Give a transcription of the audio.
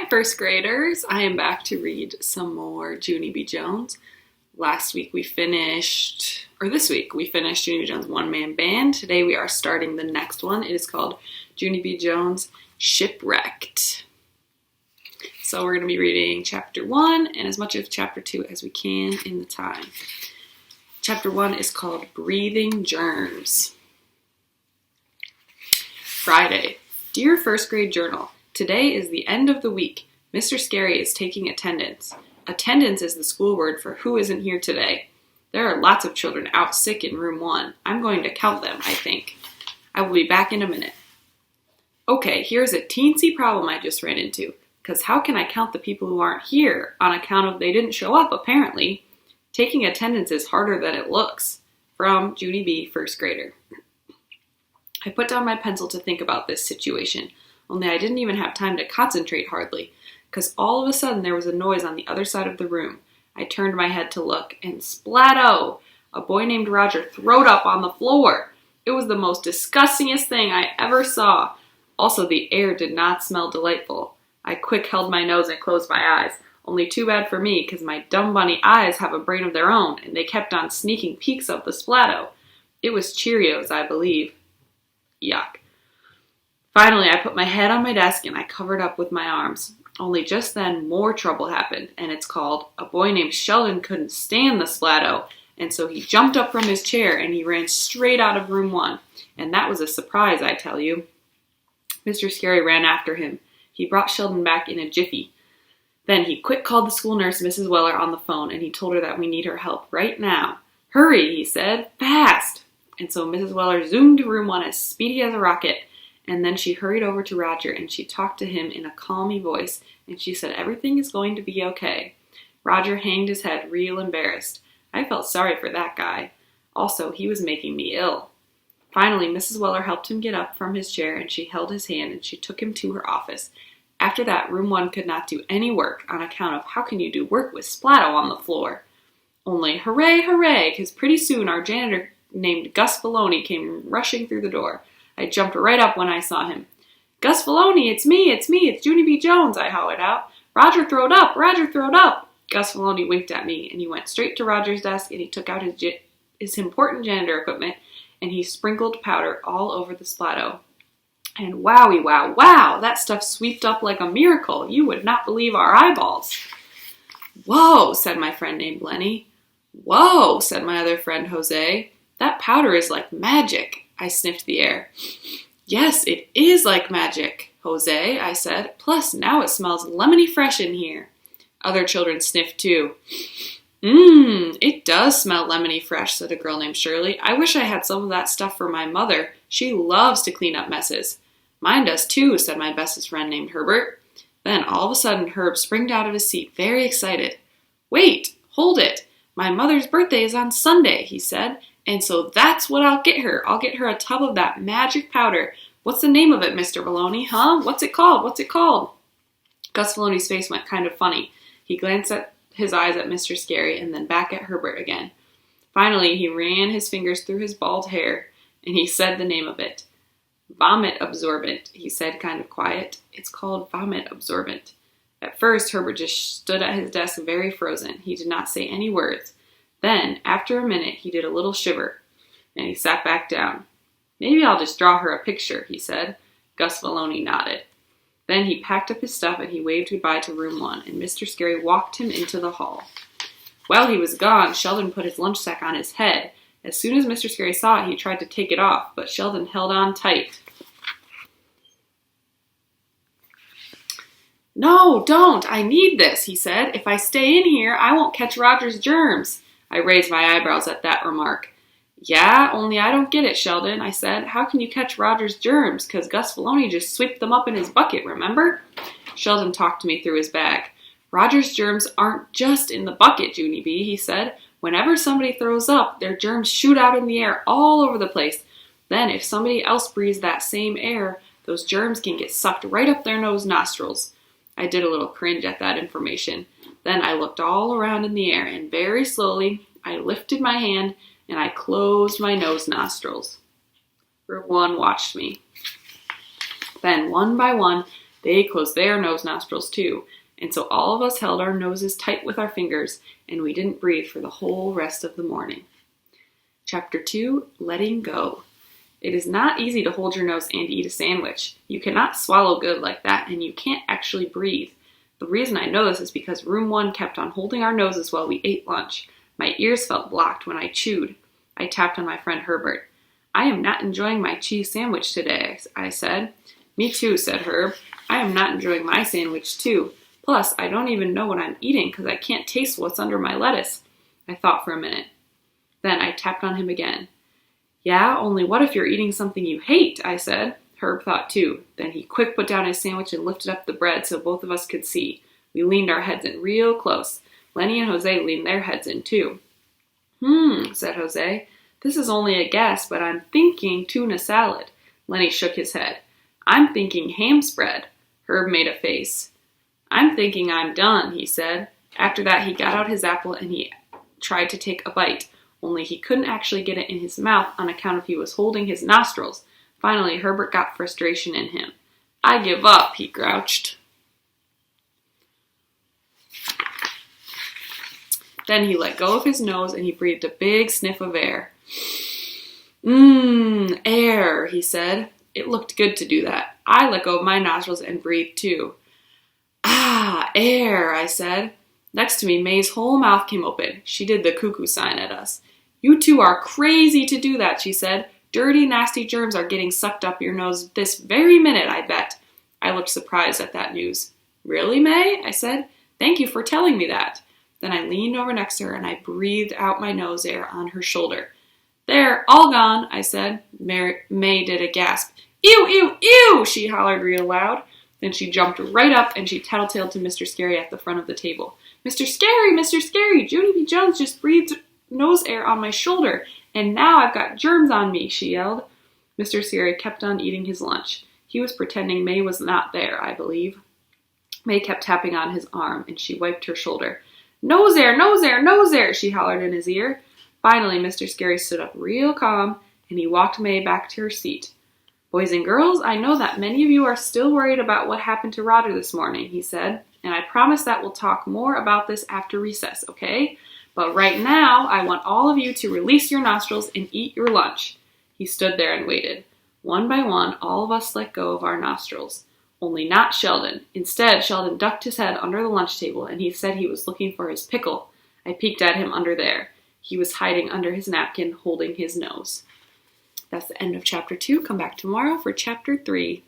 Hi, first graders. I am back to read some more Junie B. Jones. This week we finished Junie B. Jones' one-man band. Today we are starting the next one. It is called Junie B. Jones' Shipwrecked. So we're going to be reading chapter 1 and as much of chapter 2 as we can in the time. Chapter 1 is called Breathing Germs. Friday. Dear first grade journal, today is the end of the week. Mr. Scary is taking attendance. Attendance is the school word for who isn't here today. There are lots of children out sick in room 1. I'm going to count them, I think. I will be back in a minute. Okay, here's a teensy problem I just ran into. Because how can I count the people who aren't here on account of they didn't show up, apparently? Taking attendance is harder than it looks. From Junie B., first grader. I put down my pencil to think about this situation, only I didn't even have time to concentrate hardly, because all of a sudden there was a noise on the other side of the room. I turned my head to look, and splatto! A boy named Roger throwed up on the floor. It was the most disgustingest thing I ever saw. Also, the air did not smell delightful. I quick held my nose and closed my eyes. Only too bad for me, because my dumb bunny eyes have a brain of their own, and they kept on sneaking peeks of the splatto. It was Cheerios, I believe. Yuck. Finally, I put my head on my desk and I covered up with my arms. Only just then, more trouble happened, and it's called, a boy named Sheldon couldn't stand the splatto, and so he jumped up from his chair and he ran straight out of room 1. And that was a surprise, I tell you. Mr. Scary ran after him. He brought Sheldon back in a jiffy. Then he quick called the school nurse, Mrs. Weller, on the phone, and he told her that we need her help right now. Hurry, he said, fast! And so Mrs. Weller zoomed to room 1 as speedy as a rocket, and then she hurried over to Roger and she talked to him in a calmy voice, and she said everything is going to be okay. Roger hanged his head, real embarrassed. I felt sorry for that guy. Also, he was making me ill. Finally, Mrs. Weller helped him get up from his chair, and she held his hand and she took him to her office. After that, room 1 could not do any work on account of how can you do work with splatto on the floor. Only hooray, hooray, because pretty soon our janitor named Gus Filoni came rushing through the door. I jumped right up when I saw him. Gus Filoni, it's me, it's Junie B. Jones, I hollered out. Roger throwed up, Roger throwed up. Gus Filoni winked at me, and he went straight to Roger's desk, and he took out his important janitor equipment, and he sprinkled powder all over the splatto. And wowie, wow, wow, that stuff sweeped up like a miracle. You would not believe our eyeballs. Whoa, said my friend named Lenny. Whoa, said my other friend Jose. That powder is like magic. I sniffed the air. Yes, it is like magic, Jose, I said. Plus, now it smells lemony fresh in here. Other children sniffed too. It does smell lemony fresh, said a girl named Shirley. I wish I had some of that stuff for my mother. She loves to clean up messes. Mine does too, said my bestest friend named Herbert. Then, all of a sudden, Herb springed out of his seat, very excited. Wait, hold it. My mother's birthday is on Sunday, he said. And so that's what I'll get her. I'll get her a tub of that magic powder. What's the name of it, Mr. Baloney, huh? What's it called? What's it called? Gus Filoni's face went kind of funny. He glanced at his eyes at Mr. Scary and then back at Herbert again. Finally, he ran his fingers through his bald hair and he said the name of it. Vomit absorbent, he said kind of quiet. It's called vomit absorbent. At first, Herbert just stood at his desk very frozen. He did not say any words. Then, after a minute, he did a little shiver, and he sat back down. Maybe I'll just draw her a picture, he said. Gus Filoni nodded. Then he packed up his stuff and he waved goodbye to room 1, and Mr. Scary walked him into the hall. While he was gone, Sheldon put his lunch sack on his head. As soon as Mr. Scary saw it, he tried to take it off, but Sheldon held on tight. No, don't! I need this, he said. If I stay in here, I won't catch Roger's germs. I raised my eyebrows at that remark. Yeah, only I don't get it, Sheldon, I said. How can you catch Roger's germs? 'Cause Gus Filoni just swept them up in his bucket, remember? Sheldon talked me through his bag. Roger's germs aren't just in the bucket, Junie B., he said. Whenever somebody throws up, their germs shoot out in the air all over the place. Then, if somebody else breathes that same air, those germs can get sucked right up their nose nostrils. I did a little cringe at that information. Then I looked all around in the air, and very slowly I lifted my hand and I closed my nose nostrils. Room 1 watched me. Then, one by one, They closed their nose nostrils too, and so all of us held our noses tight with our fingers, and we didn't breathe for the whole rest of the morning. Chapter 2, Letting Go. It is not easy to hold your nose and eat a sandwich. You cannot swallow good like that, and you can't actually breathe. The reason I know this is because Room 1 kept on holding our noses while we ate lunch. My ears felt blocked when I chewed. I tapped on my friend Herbert. I am not enjoying my cheese sandwich today, I said. Me too, said Herb. I am not enjoying my sandwich too. Plus, I don't even know what I'm eating because I can't taste what's under my lettuce. I thought for a minute. Then I tapped on him again. Yeah, only what if you're eating something you hate, I said. Herb thought too. Then he quick put down his sandwich and lifted up the bread so both of us could see. We leaned our heads in real close. Lenny and Jose leaned their heads in too. Said Jose. This is only a guess, but I'm thinking tuna salad. Lenny shook his head. I'm thinking ham spread. Herb made a face. I'm thinking I'm done, he said. After that, he got out his apple and he tried to take a bite, only he couldn't actually get it in his mouth on account of he was holding his nostrils. Finally, Herbert got frustration in him. I give up, he grouched. Then he let go of his nose and he breathed a big sniff of air. Air, he said. It looked good to do that. I let go of my nostrils and breathed too. Ah, air, I said. Next to me, May's whole mouth came open. She did the cuckoo sign at us. You two are crazy to do that, she said. Dirty, nasty germs are getting sucked up your nose this very minute, I bet. I looked surprised at that news. Really, May? I said. Thank you for telling me that. Then I leaned over next to her and I breathed out my nose air on her shoulder. There, all gone, I said. May did a gasp. Ew, ew, ew, she hollered real loud. Then she jumped right up and she tattletaled to Mr. Scary at the front of the table. Mr. Scary, Junie B. Jones just breathed nose air on my shoulder, and now I've got germs on me, she yelled. Mr. Scary kept on eating his lunch. He was pretending May was not there, I believe. May kept tapping on his arm, and she wiped her shoulder. Nose air, nose air, nose air, she hollered in his ear. Finally, Mr. Scary stood up real calm, and he walked May back to her seat. Boys and girls, I know that many of you are still worried about what happened to Roger this morning, he said, and I promise that we'll talk more about this after recess, okay? But right now, I want all of you to release your nostrils and eat your lunch. He stood there and waited. One by one, all of us let go of our nostrils. Only not Sheldon. Instead, Sheldon ducked his head under the lunch table, and he said he was looking for his pickle. I peeked at him under there. He was hiding under his napkin, holding his nose. That's the end of Chapter 2. Come back tomorrow for Chapter 3.